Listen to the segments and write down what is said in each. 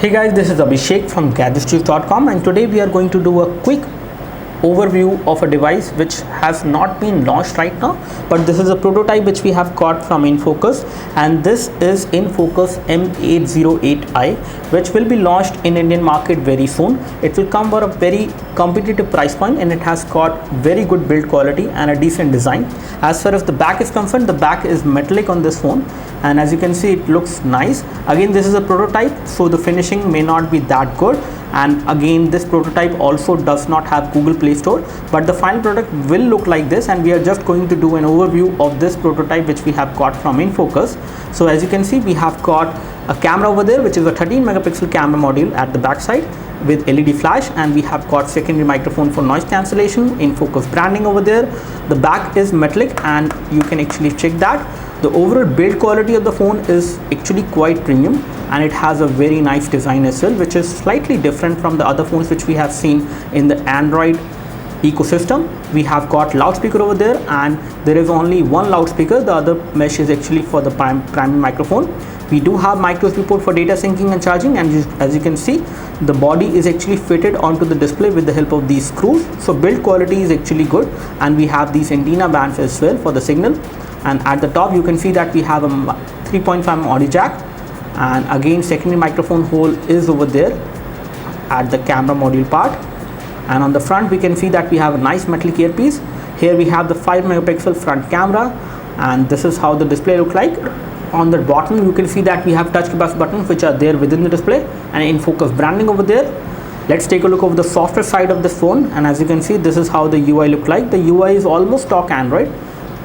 Hey guys, this is Abhishek from GadgetsToUse.com, and today we are going to do a quick overview of a device which has not been launched right now, but this is a prototype which we have got from Infocus, and this is Infocus M808i, which will be launched in Indian market very soon. It will come for a very competitive price point, and it has got very good build quality and a decent design. As far as the back is concerned, the back is metallic on this phone, and as you can see, it looks nice. Again, this is a prototype, so the finishing may not be that good, and again, this prototype also does not have Google Play Store, but the final product will look like this, and we are just going to do an overview of this prototype which we have got from Infocus. So as you can see, we have got a camera over there, which is a 13 megapixel camera module at the back side with LED flash, and we have got secondary microphone for noise cancellation, Infocus branding over there. The back is metallic, and you can actually check that. The overall build quality of the phone is actually quite premium, and it has a very nice design as well, which is slightly different from the other phones which we have seen in the Android ecosystem. We have got loudspeaker over there, and there is only one loudspeaker. The other mesh is actually for the primary microphone. We do have micro USB port for data syncing and charging, and as you can see, the body is actually fitted onto the display with the help of these screws. So build quality is actually good, and we have these antenna bands as well for the signal. And at the top you can see that we have a 3.5 audio jack, and again secondary microphone hole is over there at the camera module part. And on the front we can see that we have a nice metallic earpiece. Here we have the 5 megapixel front camera, and this is how the display look like. On the bottom you can see that we have touch capacitor buttons which are there within the display, and Infocus branding over there. Let's take a look over the software side of this phone, and as you can see, this is how the UI look like. The UI is almost stock Android.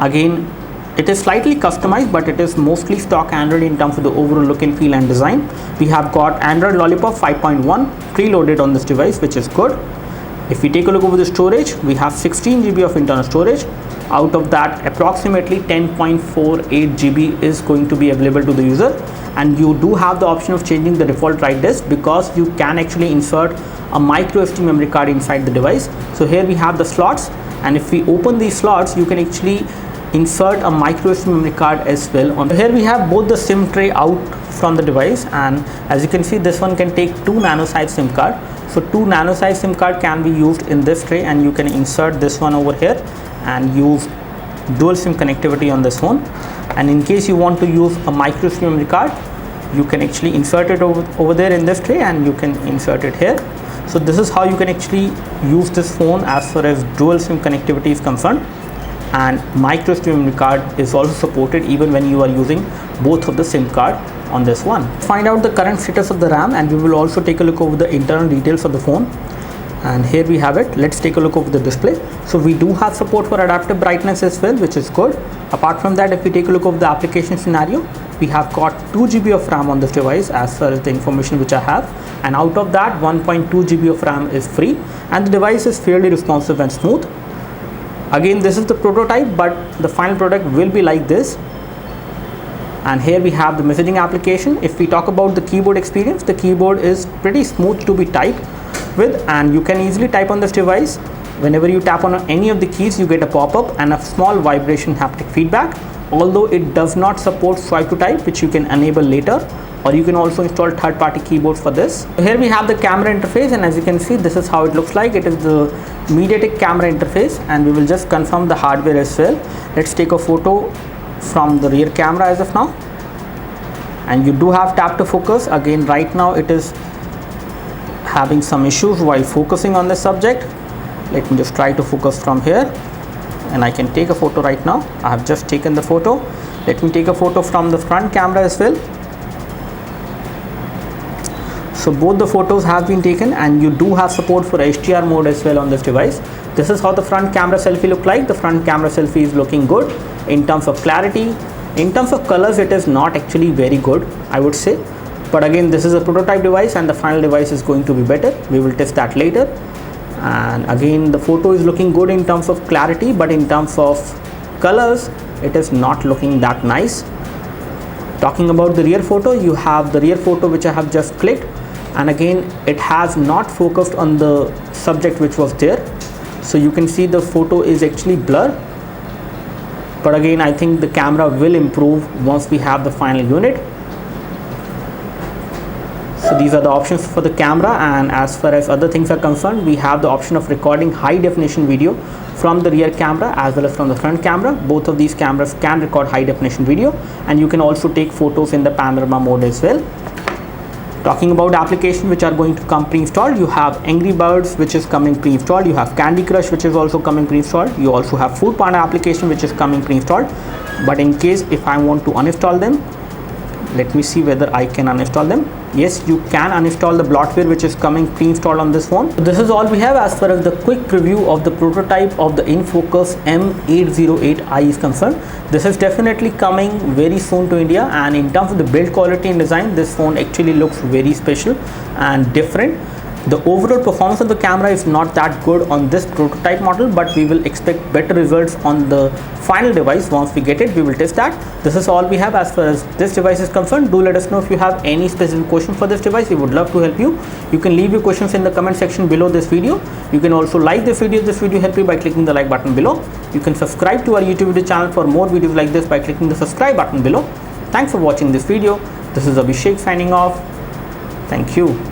Again, it is slightly customized, but it is mostly stock Android in terms of the overall look and feel and design. We have got Android Lollipop 5.1 preloaded on this device, which is good. If we take a look over the storage, we have 16 GB of internal storage. Out of that, approximately 10.48 GB is going to be available to the user, and you do have the option of changing the default write disk, because you can actually insert a micro SD memory card inside the device. So here we have the slots, and if we open these slots, you can actually insert a micro SD memory card as well. Here we have both the SIM tray out from the device, and as you can see, this one can take 2 nano size SIM card. So 2 nano size SIM card can be used in this tray, and you can insert this one over here and use dual SIM connectivity on this phone. And in case you want to use a micro SD memory card, you can actually insert it over there in this tray, and you can insert it here. So this is how you can actually use this phone as far as dual SIM connectivity is concerned. And micro SD memory card is also supported even when you are using both of the SIM card on this one. Find out the current status of the RAM, and we will also take a look over the internal details of the phone. And here we have it. Let's take a look over the display. So we do have support for adaptive brightness as well, which is good. Apart from that, if we take a look over the application scenario, we have got 2 GB of RAM on this device as far as the information which I have, and out of that 1.2 GB of RAM is free, and the device is fairly responsive and smooth. Again, this is the prototype, but the final product will be like this. And here we have the messaging application. If we talk about the keyboard experience, the keyboard is pretty smooth to be typed with, and you can easily type on this device. Whenever you tap on any of the keys, you get a pop-up and a small vibration haptic feedback, although it does not support swipe to type, which you can enable later, or you can also install third-party keyboards for this. So here we have the camera interface, and as you can see, this is how it looks like. It is the MediaTek camera interface, and we will just confirm the hardware as well. Let's take a photo from the rear camera as of now, and you do have tap to focus. Again, right now it is having some issues while focusing on the subject. Let me just try to focus from here, and I can take a photo right now. I have just taken the photo. Let me take a photo from the front camera as well. So both the photos have been taken, and you do have support for HDR mode as well on this device. This is how the front camera selfie look like. The front camera selfie is looking good in terms of clarity. In terms of colors, it is not actually very good, I would say, but again, this is a prototype device, and the final device is going to be better. We will test that later. And again, the photo is looking good in terms of clarity, but in terms of colors, it is not looking that nice. Talking about the rear photo, you have the rear photo which I have just clicked, and again, it has not focused on the subject which was there. So you can see the photo is actually blurred, but again, I think the camera will improve once we have the final unit. So these are the options for the camera, and as far as other things are concerned, we have the option of recording high definition video from the rear camera as well as from the front camera. Both of these cameras can record high definition video, and you can also take photos in the panorama mode as well. Talking about applications which are going to come pre-installed, you have Angry Birds which is coming pre-installed, you have Candy Crush which is also coming pre-installed, you also have Food Panda application which is coming pre-installed. But in case if I want to uninstall them, let me see whether I can uninstall them. Yes, you can uninstall the bloatware which is coming pre-installed on this phone. So this is all we have as far as the quick preview of the prototype of the Infocus M808i is concerned. This is definitely coming very soon to India, and in terms of the build quality and design, this phone actually looks very special and different. The overall performance of the camera is not that good on this prototype model, but we will expect better results on the final device. Once we get it, we will test that. This is all we have as far as this device is concerned. Do let us know if you have any specific question for this device. We would love to help you. You can leave your questions in the comment section below this video. You can also like this video if this video helped you by clicking the like button below. You can subscribe to our YouTube video channel for more videos like this by clicking the subscribe button below. Thanks for watching this video. This is Abhishek signing off. Thank you.